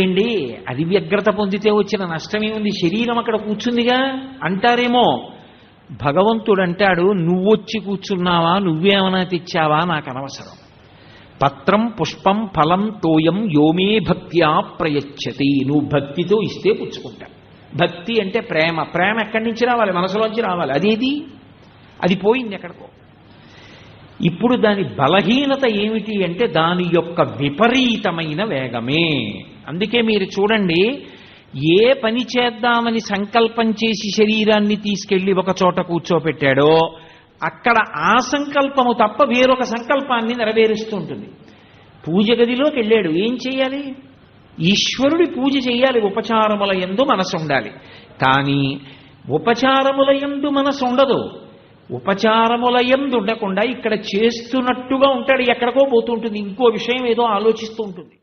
ఏంటి అది వ్యగ్రత పొందితే వచ్చిన నష్టమేముంది, శరీరం అక్కడ కూర్చుందిగా అంటారేమో. భగవంతుడు అంటాడు, నువ్వొచ్చి కూర్చున్నావా, నువ్వేమన్నా తెచ్చావా, నాకు అనవసరం. పత్రం పుష్పం ఫలం తోయం యోమే భక్త్యా ప్రయచ్చతి. నువ్వు భక్తితో ఇస్తే పుచ్చుకుంటా. భక్తి అంటే ప్రేమ. ప్రేమ ఎక్కడి నుంచి రావాలి? మనసులోంచి రావాలి. అదేది? అది పోయింది ఎక్కడికో. ఇప్పుడు దాని బలహీనత ఏమిటి అంటే దాని యొక్క విపరీతమైన వేగమే. అందుకే మీరు చూడండి, ఏ పని చేద్దామని సంకల్పం చేసి శరీరాన్ని తీసుకెళ్లి ఒక చోట కూర్చోపెట్టాడో అక్కడ ఆ సంకల్పము తప్ప వేరొక సంకల్పాన్ని నెరవేరుస్తూ ఉంటుంది. పూజ గదిలోకి వెళ్ళాడు, ఏం చేయాలి? ఈశ్వరుడి పూజ చేయాలి. ఉపచారముల యందు మనసు ఉండాలి. కానీ ఉపచారముల యందు మనసు ఉండదు. ఉపచారముల యందు ఉండకుండా ఇక్కడ చేస్తున్నట్టుగా ఉంటాడు, ఎక్కడికో పోతూ ఉంటుంది, ఇంకో విషయం ఏదో ఆలోచిస్తూ ఉంటుంది.